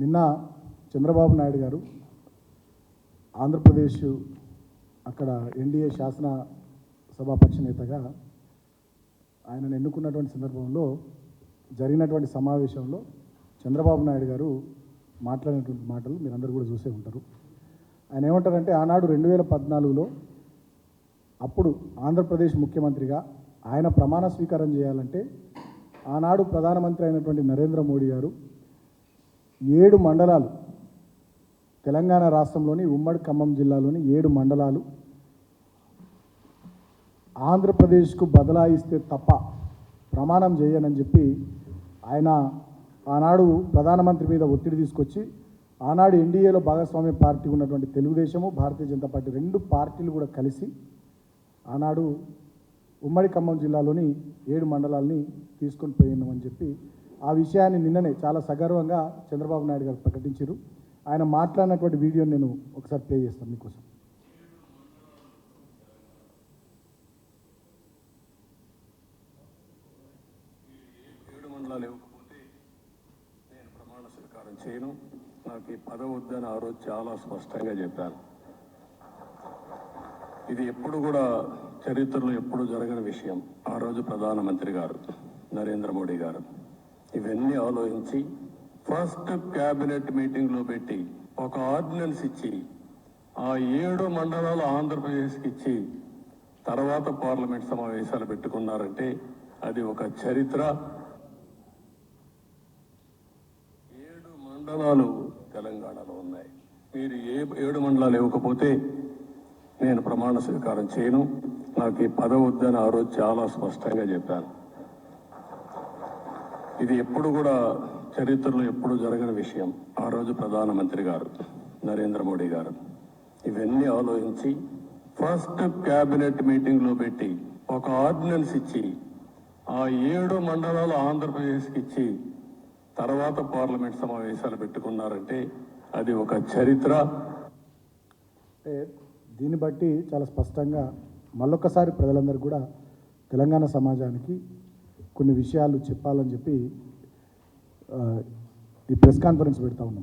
నిన్న చంద్రబాబు నాయుడు గారు ఆంధ్రప్రదేశ్ అక్కడ ఎన్డీఏ శాసన సభాపక్ష నేతగా ఆయనను ఎన్నుకున్నటువంటి సందర్భంలో జరిగినటువంటి సమావేశంలో చంద్రబాబు నాయుడు గారు మాట్లాడినటువంటి మాటలు మీరందరూ కూడా చూసే ఉంటారు. ఆయన ఏమంటారంటే, ఆనాడు 2014లో అప్పుడు ఆంధ్రప్రదేశ్ ముఖ్యమంత్రిగా ఆయన ప్రమాణ స్వీకారం చేయాలంటే ఆనాడు ప్రధానమంత్రి అయినటువంటి నరేంద్ర మోడీ గారు 7 మండలాలు, తెలంగాణ రాష్ట్రంలోని ఉమ్మడి ఖమ్మం జిల్లాలోని 7 మండలాలు ఆంధ్రప్రదేశ్కు బదలాయిస్తే తప్ప ప్రమాణం చేయనని చెప్పి ఆయన ఆనాడు ప్రధానమంత్రి మీద ఒత్తిడి తీసుకొచ్చి, ఆనాడు ఎన్డీఏలో భాగస్వామ్య పార్టీ ఉన్నటువంటి తెలుగుదేశము, భారతీయ జనతా పార్టీ 2 పార్టీలు కూడా కలిసి ఆనాడు ఉమ్మడి ఖమ్మం జిల్లాలోని 7 మండలాల్ని తీసుకొని పోయినామని చెప్పి ఆ విషయాన్ని నిన్ననే చాలా సగర్వంగా చంద్రబాబు నాయుడు గారు ప్రకటించారు. ఆయన మాట్లాడినటువంటి వీడియోని నేను ఒకసారి ప్లే చేస్తాను మీకోసం. నేను ప్రమాణ స్వీకారం చేయను, నాకు ఈ పదవి వద్దని ఆ రోజు చాలా స్పష్టంగా చెప్పాను. ఇది ఎప్పుడు కూడా చరిత్రలో ఎప్పుడు జరగని విషయం. ఆ రోజు ప్రధానమంత్రి గారు నరేంద్ర మోడీ గారు ఇవన్నీ ఆలోచించి ఫస్ట్ క్యాబినెట్ మీటింగ్లో పెట్టి ఒక ఆర్డినెన్స్ ఇచ్చి ఆ 7 మండలాలు ఆంధ్రప్రదేశ్కి ఇచ్చి తర్వాత పార్లమెంట్ సమావేశాలు పెట్టుకున్నారంటే అది ఒక చరిత్ర. 7 మండలాలు తెలంగాణలో ఉన్నాయి. మీరు 7 మండలాలు ఇవ్వకపోతే నేను ప్రమాణ స్వీకారం చేయను, నాకు ఈ పదవి వద్దని ఆ రోజు చాలా స్పష్టంగా చెప్పాను. ఇది ఎప్పుడు కూడా చరిత్రలో ఎప్పుడు జరగని విషయం. ఆ రోజు ప్రధానమంత్రి గారు నరేంద్ర మోడీ గారు ఇవన్నీ ఆలోచించి ఫస్ట్ క్యాబినెట్ మీటింగ్లో పెట్టి ఒక ఆర్డినెన్స్ ఇచ్చి ఆ 7 మండలాలు ఆంధ్రప్రదేశ్కి ఇచ్చి తర్వాత పార్లమెంట్ సమావేశాలు పెట్టుకున్నారంటే అది ఒక చరిత్ర. దీన్ని బట్టి చాలా స్పష్టంగా మళ్ళొక్కసారి ప్రజలందరూ కూడా తెలంగాణ సమాజానికి కొన్ని విషయాలు చెప్పాలని చెప్పి ఈ ప్రెస్ కాన్ఫరెన్స్ పెడతా ఉన్నాం.